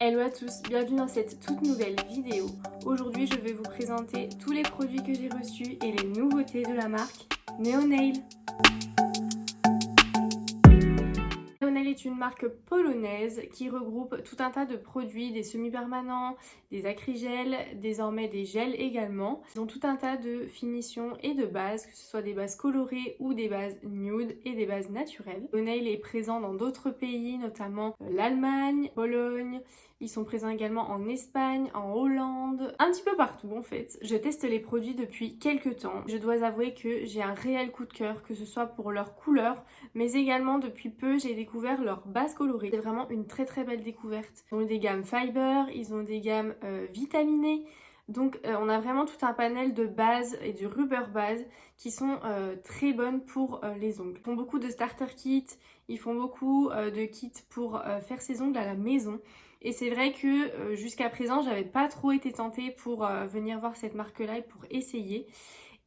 Hello à tous, bienvenue dans cette toute nouvelle vidéo. Aujourd'hui je vais vous présenter tous les produits que j'ai reçus et les nouveautés de la marque Neonail. Neonail est une marque polonaise qui regroupe tout un tas de produits, des semi-permanents, des acrygels, désormais des gels également. Ils ont tout un tas de finitions et de bases, que ce soit des bases colorées ou des bases nude et des bases naturelles. Neonail est présent dans d'autres pays, notamment l'Allemagne, Pologne. Ils sont présents également en Espagne, en Hollande, un petit peu partout en fait. Je teste les produits depuis quelques temps. Je dois avouer que j'ai un réel coup de cœur, que ce soit pour leur couleur, mais également depuis peu j'ai découvert leur base colorée. C'est vraiment une très belle découverte. Ils ont des gammes fiber, ils ont des gammes vitaminées. Donc on a vraiment tout un panel de bases et du rubber base qui sont très bonnes pour les ongles. Ils font beaucoup de starter kits, ils font beaucoup de kits pour faire ses ongles à la maison. Et c'est vrai que jusqu'à présent j'avais pas trop été tentée pour venir voir cette marque là et pour essayer.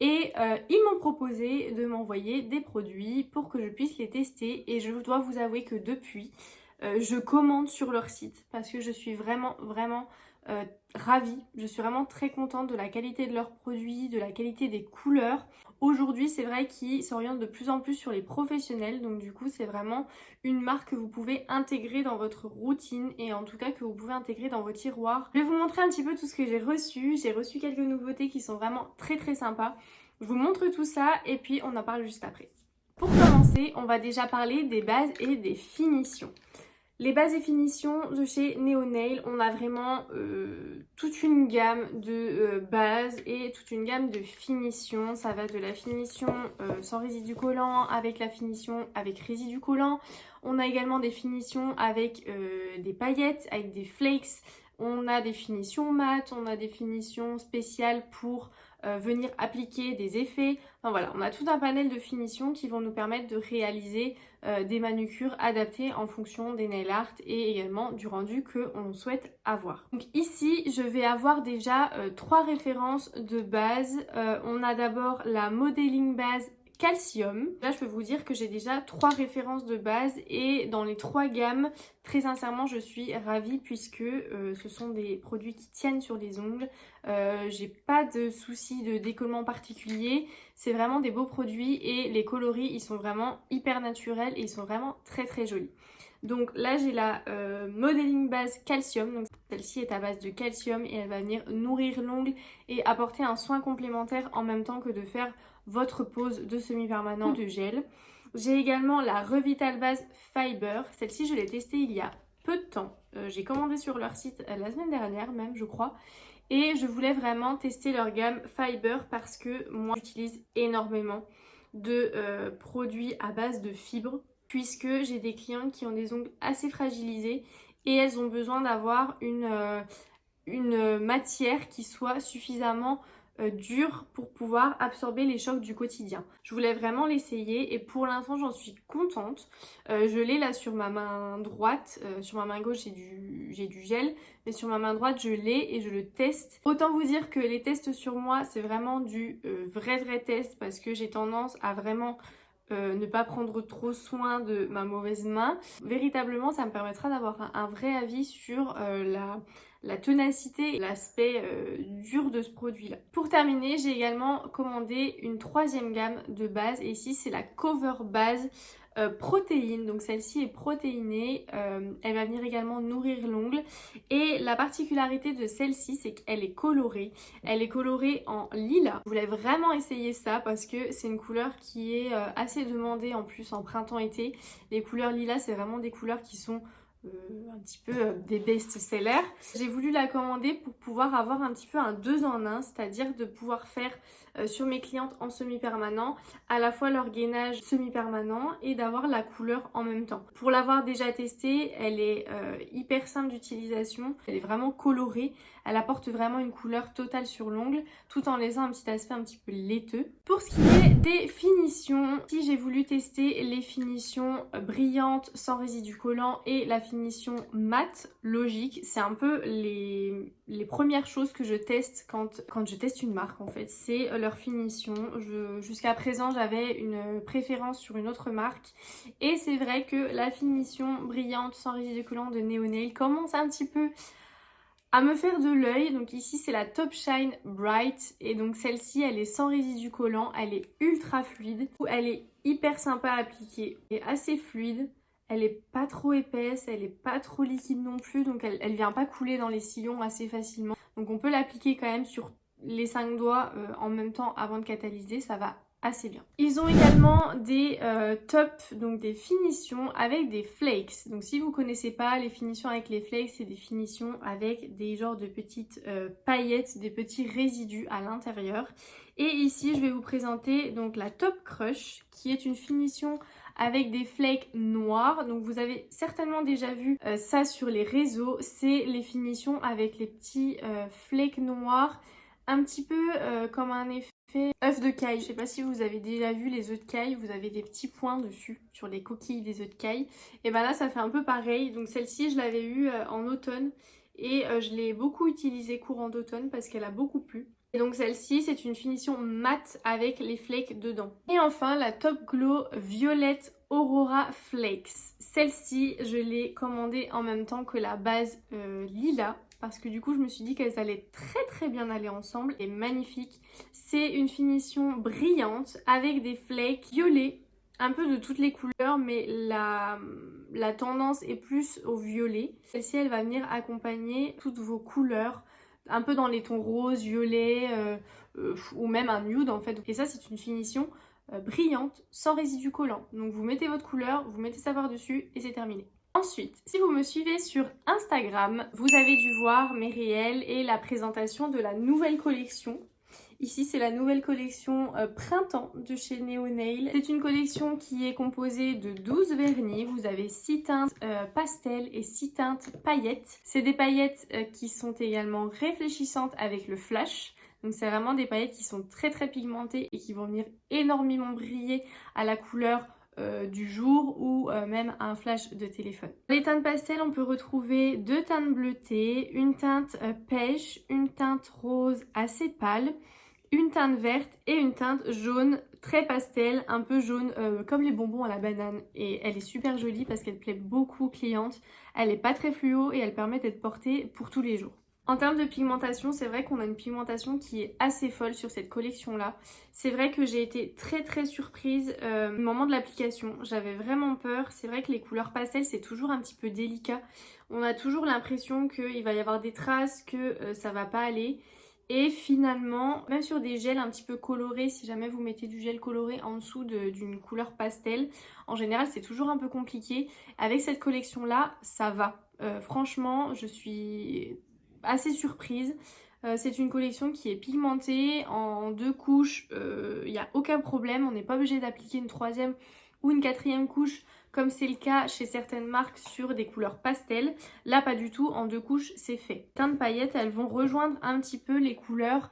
Et ils m'ont proposé de m'envoyer des produits pour que je puisse les tester. Et je dois vous avouer que depuis, je commande sur leur site parce que je suis vraiment ravie. Je suis vraiment très contente de la qualité de leurs produits, de la qualité des couleurs. Aujourd'hui, c'est vrai qu'ils s'orientent de plus en plus sur les professionnels. Donc du coup, c'est vraiment une marque que vous pouvez intégrer dans votre routine et en tout cas que vous pouvez intégrer dans vos tiroirs. Je vais vous montrer un petit peu tout ce que j'ai reçu. J'ai reçu quelques nouveautés qui sont vraiment très sympas. Je vous montre tout ça et puis on en parle juste après. Pour commencer, on va déjà parler des bases et des finitions. Les bases et finitions de chez Neonail, on a vraiment toute une gamme de bases et toute une gamme de finitions. Ça va de la finition sans résidu collant avec la finition avec résidu collant. On a également des finitions avec des paillettes, avec des flakes. On a des finitions mates, on a des finitions spéciales pour venir appliquer des effets. Enfin voilà, on a tout un panel de finitions qui vont nous permettre de réaliser des manucures adaptées en fonction des nail art et également du rendu que on souhaite avoir. Donc ici, je vais avoir déjà trois références de base. On a d'abord la modeling base Calcium. Là, je peux vous dire que j'ai déjà trois références de base et dans les trois gammes, très sincèrement, je suis ravie puisque ce sont des produits qui tiennent sur les ongles. J'ai pas de soucis de décollement particulier. C'est vraiment des beaux produits et les coloris, ils sont vraiment hyper naturels et ils sont vraiment très jolis. Donc là, j'ai la modeling base Calcium. Donc celle-ci est à base de calcium et elle va venir nourrir l'ongle et apporter un soin complémentaire en même temps que de faire votre pose de semi-permanent ou de gel. J'ai également la Revital Base Fiber. Celle-ci, je l'ai testée il y a peu de temps. J'ai commandé sur leur site la semaine dernière même, je crois. Et je voulais vraiment tester leur gamme Fiber parce que moi, j'utilise énormément de produits à base de fibres puisque j'ai des clientes qui ont des ongles assez fragilisés et elles ont besoin d'avoir une matière qui soit suffisamment dure pour pouvoir absorber les chocs du quotidien. Je voulais vraiment l'essayer et pour l'instant j'en suis contente. Je l'ai là sur ma main droite, sur ma main gauche j'ai du gel, mais sur ma main droite je l'ai et je le teste. Autant vous dire que les tests sur moi c'est vraiment du vrai test parce que j'ai tendance à vraiment ne pas prendre trop soin de ma mauvaise main. Véritablement ça me permettra d'avoir un vrai avis sur la ténacité et l'aspect dur de ce produit là. Pour terminer, j'ai également commandé une troisième gamme de base et ici c'est la Cover Base protéine. Donc celle-ci est protéinée, elle va venir également nourrir l'ongle et la particularité de celle-ci c'est qu'elle est colorée. Elle est colorée en lilas. Je voulais vraiment essayer ça parce que c'est une couleur qui est assez demandée en plus en printemps-été. Les couleurs lilas c'est vraiment des couleurs qui sont un petit peu des best-sellers. J'ai voulu la commander pour pouvoir avoir un petit peu un 2 en 1, c'est-à-dire de pouvoir faire sur mes clientes en semi-permanent à la fois leur gainage semi-permanent et d'avoir la couleur en même temps. Pour l'avoir déjà testée, elle est hyper simple d'utilisation, elle est vraiment colorée, elle apporte vraiment une couleur totale sur l'ongle tout en laissant un petit aspect un petit peu laiteux. Pour ce qui est des finitions, si j'ai voulu tester les finitions brillantes sans résidu collant et la finition finition mat, logique. C'est un peu les premières choses que je teste quand je teste une marque en fait. C'est leur finition. Jusqu'à présent, j'avais une préférence sur une autre marque. Et c'est vrai que la finition brillante sans résidus collants de Neonail commence un petit peu à me faire de l'œil. Donc ici c'est la Top Shine Bright et donc celle-ci elle est sans résidus collants, elle est ultra fluide, elle est hyper sympa à appliquer, elle est assez fluide, elle est pas trop épaisse, elle est pas trop liquide non plus, donc elle vient pas couler dans les sillons assez facilement. Donc on peut l'appliquer quand même sur les 5 doigts en même temps avant de catalyser, ça va assez bien. Ils ont également des tops, donc des finitions avec des flakes. Donc si vous connaissez pas les finitions avec les flakes, c'est des finitions avec des genres de petites paillettes, des petits résidus à l'intérieur. Et ici je vais vous présenter donc la Top Crush qui est une finition avec des flakes noirs. Donc vous avez certainement déjà vu ça sur les réseaux. C'est les finitions avec les petits flakes noirs, un petit peu comme un effet œuf de caille. Je sais pas si vous avez déjà vu les œufs de caille, vous avez des petits points dessus sur les coquilles des œufs de caille. Et ben là ça fait un peu pareil. Donc celle-ci je l'avais eue en automne et je l'ai beaucoup utilisée courant d'automne parce qu'elle a beaucoup plu. Et donc celle-ci c'est une finition mat avec les flakes dedans. Et enfin la Top Glow Violette Aurora Flakes. Celle-ci je l'ai commandée en même temps que la base lilas, parce que du coup je me suis dit qu'elles allaient très bien aller ensemble. Et magnifique, c'est une finition brillante avec des flakes violets, un peu de toutes les couleurs, mais la tendance est plus au violet. Celle-ci elle va venir accompagner toutes vos couleurs, un peu dans les tons roses, violets ou même un nude en fait. Et ça c'est une finition brillante sans résidus collants. Donc vous mettez votre couleur, vous mettez ça par dessus et c'est terminé. Ensuite, si vous me suivez sur Instagram, vous avez dû voir mes réels et la présentation de la nouvelle collection. Ici, c'est la nouvelle collection printemps de chez Neonail. C'est une collection qui est composée de 12 vernis. Vous avez 6 teintes pastel et 6 teintes paillettes. C'est des paillettes qui sont également réfléchissantes avec le flash. Donc c'est vraiment des paillettes qui sont très pigmentées et qui vont venir énormément briller à la couleur du jour ou même un flash de téléphone. Les teintes pastel, on peut retrouver 2 teintes bleutées, une teinte pêche, une teinte rose assez pâle, une teinte verte et une teinte jaune très pastel, un peu jaune comme les bonbons à la banane. Et elle est super jolie parce qu'elle plaît beaucoup aux clientes. Elle n'est pas très fluo et elle permet d'être portée pour tous les jours. En termes de pigmentation, c'est vrai qu'on a une pigmentation qui est assez folle sur cette collection-là. C'est vrai que j'ai été très surprise au moment de l'application. J'avais vraiment peur. C'est vrai que les couleurs pastel, c'est toujours un petit peu délicat. On a toujours l'impression qu'il va y avoir des traces, que ça va pas aller. Et finalement, même sur des gels un petit peu colorés, si jamais vous mettez du gel coloré en dessous d'une couleur pastel, en général c'est toujours un peu compliqué. Avec cette collection-là, ça va. Franchement, je suis assez surprise. C'est une collection qui est pigmentée en 2 couches, il n'y a aucun problème, on n'est pas obligé d'appliquer une 3e ou une 4e couche comme c'est le cas chez certaines marques sur des couleurs pastel. Là pas du tout, en 2 couches c'est fait. Les teintes paillettes elles vont rejoindre un petit peu les couleurs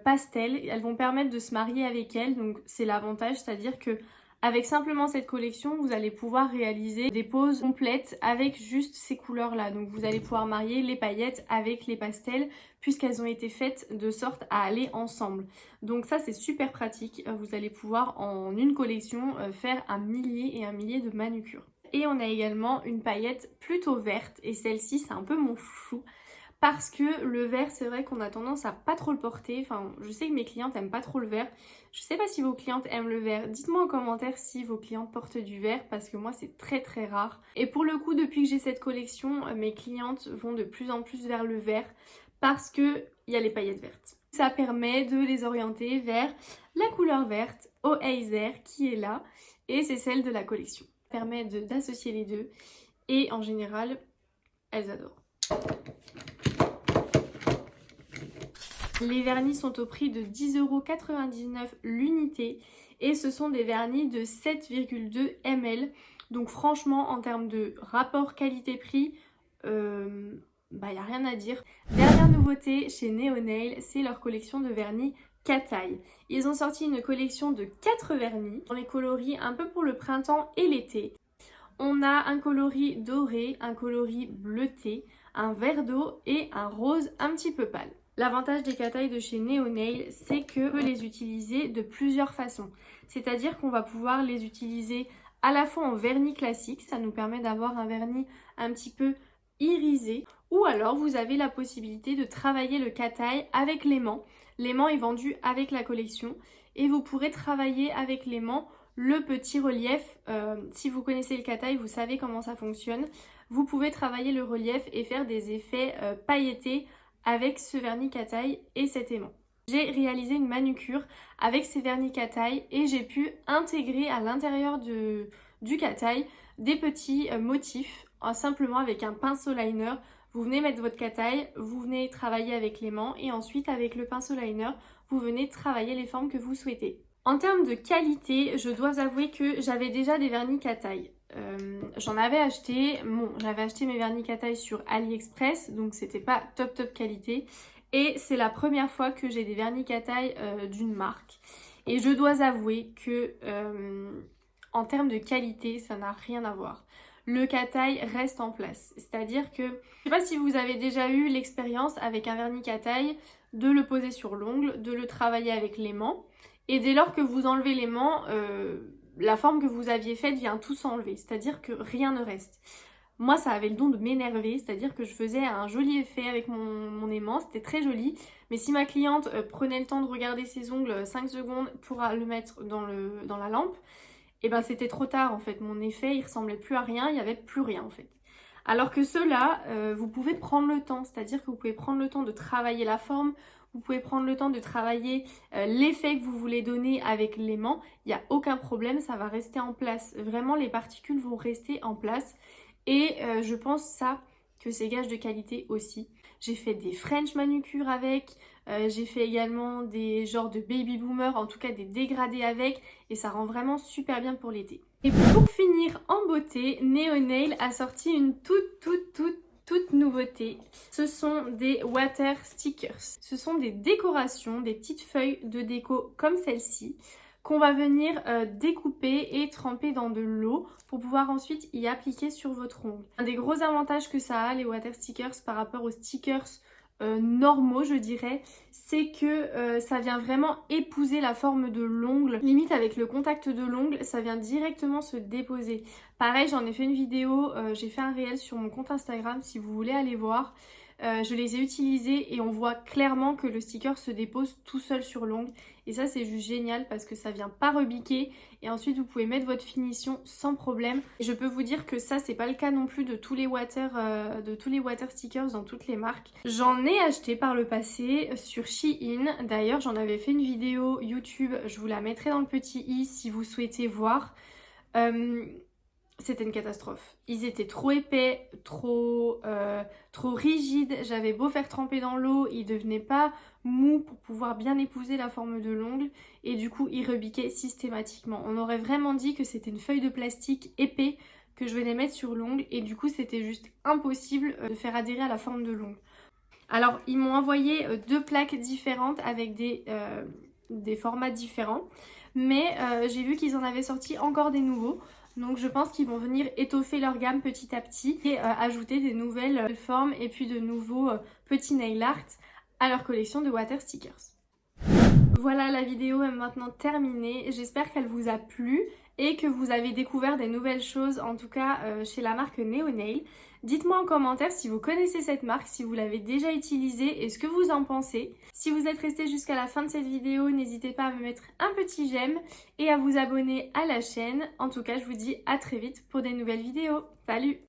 pastel, elles vont permettre de se marier avec elles, donc c'est l'avantage, c'est-à-dire que avec simplement cette collection, vous allez pouvoir réaliser des poses complètes avec juste ces couleurs-là. Donc vous allez pouvoir marier les paillettes avec les pastels puisqu'elles ont été faites de sorte à aller ensemble. Donc ça c'est super pratique. Vous allez pouvoir en une collection faire un millier de manucures. Et on a également une paillette plutôt verte et celle-ci c'est un peu mon chouchou. Parce que le vert, c'est vrai qu'on a tendance à pas trop le porter. Enfin, je sais que mes clientes aiment pas trop le vert. Je sais pas si vos clientes aiment le vert. Dites-moi en commentaire si vos clientes portent du vert parce que moi, c'est très rare. Et pour le coup, depuis que j'ai cette collection, mes clientes vont de plus en plus vers le vert parce que il y a les paillettes vertes. Ça permet de les orienter vers la couleur verte au Hazer qui est là et c'est celle de la collection. Ça permet d'associer les deux et en général, elles adorent. Les vernis sont au prix de 10,99€ l'unité et ce sont des vernis de 7,2 ml. Donc franchement en termes de rapport qualité-prix, y a rien à dire. Dernière nouveauté chez Neonail, c'est leur collection de vernis Kataï. Ils ont sorti une collection de 4 vernis dans les coloris un peu pour le printemps et l'été. On a un coloris doré, un coloris bleuté, un vert d'eau et un rose un petit peu pâle. L'avantage des cat eye de chez Neonail, c'est qu'on peut les utiliser de plusieurs façons. C'est-à-dire qu'on va pouvoir les utiliser à la fois en vernis classique, ça nous permet d'avoir un vernis un petit peu irisé, ou alors vous avez la possibilité de travailler le cat eye avec l'aimant. L'aimant est vendu avec la collection et vous pourrez travailler avec l'aimant le petit relief. Si vous connaissez le cat eye, vous savez comment ça fonctionne. Vous pouvez travailler le relief et faire des effets pailletés avec ce vernis cat eye et cet aimant. J'ai réalisé une manucure avec ces vernis cat eye et j'ai pu intégrer à l'intérieur du cat eye des petits motifs simplement avec un pinceau liner. Vous venez mettre votre cat eye, vous venez travailler avec l'aimant et ensuite avec le pinceau liner, vous venez travailler les formes que vous souhaitez. En termes de qualité, je dois avouer que j'avais déjà des vernis cat eye. J'en avais acheté, j'avais acheté mes vernis cat eye sur AliExpress, donc c'était pas top qualité. Et c'est la première fois que j'ai des vernis cat eye d'une marque. Et je dois avouer que en termes de qualité, ça n'a rien à voir. Le cat eye reste en place. C'est-à-dire que, je sais pas si vous avez déjà eu l'expérience avec un vernis cat eye de le poser sur l'ongle, de le travailler avec l'aimant. Et dès lors que vous enlevez l'aimant, la forme que vous aviez faite vient tout s'enlever. C'est-à-dire que rien ne reste. Moi, ça avait le don de m'énerver, c'est-à-dire que je faisais un joli effet avec mon aimant, c'était très joli. Mais si ma cliente prenait le temps de regarder ses ongles 5 secondes pour le mettre dans la lampe, et ben c'était trop tard en fait. Mon effet, il ressemblait plus à rien, il n'y avait plus rien en fait. Alors que ceux-là, vous pouvez prendre le temps, c'est-à-dire que vous pouvez prendre le temps de travailler la forme, vous pouvez prendre le temps de travailler l'effet que vous voulez donner avec l'aimant. Il n'y a aucun problème, ça va rester en place. Vraiment, les particules vont rester en place. Et je pense ça que c'est gage de qualité aussi. J'ai fait des French manucures avec, j'ai fait également des genres de baby boomer, en tout cas des dégradés avec, et ça rend vraiment super bien pour l'été. Et pour finir en beauté, Neonail a sorti une toute nouveauté. Ce sont des water stickers. Ce sont des décorations, des petites feuilles de déco comme celle-ci, qu'on va venir découper et tremper dans de l'eau pour pouvoir ensuite y appliquer sur votre ongle. Un des gros avantages que ça a, les water stickers, par rapport aux stickers normaux, je dirais, c'est que ça vient vraiment épouser la forme de l'ongle. Limite avec le contact de l'ongle, ça vient directement se déposer. Pareil, j'en ai fait une vidéo, j'ai fait un réel sur mon compte Instagram si vous voulez aller voir. Je les ai utilisés et on voit clairement que le sticker se dépose tout seul sur l'ongle. Et ça c'est juste génial parce que ça vient pas rebiquer et ensuite vous pouvez mettre votre finition sans problème. Et je peux vous dire que ça c'est pas le cas non plus de tous les water stickers dans toutes les marques. J'en ai acheté par le passé sur Shein. D'ailleurs j'en avais fait une vidéo YouTube, je vous la mettrai dans le petit i si vous souhaitez voir. C'était une catastrophe. Ils étaient trop épais, trop rigides. J'avais beau faire tremper dans l'eau, ils devenaient pas mous pour pouvoir bien épouser la forme de l'ongle. Et du coup, ils rebiquaient systématiquement. On aurait vraiment dit que c'était une feuille de plastique épais que je venais mettre sur l'ongle. Et du coup, c'était juste impossible de faire adhérer à la forme de l'ongle. Alors, ils m'ont envoyé 2 plaques différentes avec des formats différents. Mais j'ai vu qu'ils en avaient sorti encore des nouveaux. Donc je pense qu'ils vont venir étoffer leur gamme petit à petit et ajouter des nouvelles formes et puis de nouveaux petits nail art à leur collection de water stickers. Voilà, la vidéo est maintenant terminée. J'espère qu'elle vous a plu et que vous avez découvert des nouvelles choses, en tout cas chez la marque Neonail. Dites-moi en commentaire si vous connaissez cette marque, si vous l'avez déjà utilisée et ce que vous en pensez. Si vous êtes resté jusqu'à la fin de cette vidéo, n'hésitez pas à me mettre un petit j'aime et à vous abonner à la chaîne. En tout cas, je vous dis à très vite pour des nouvelles vidéos. Salut!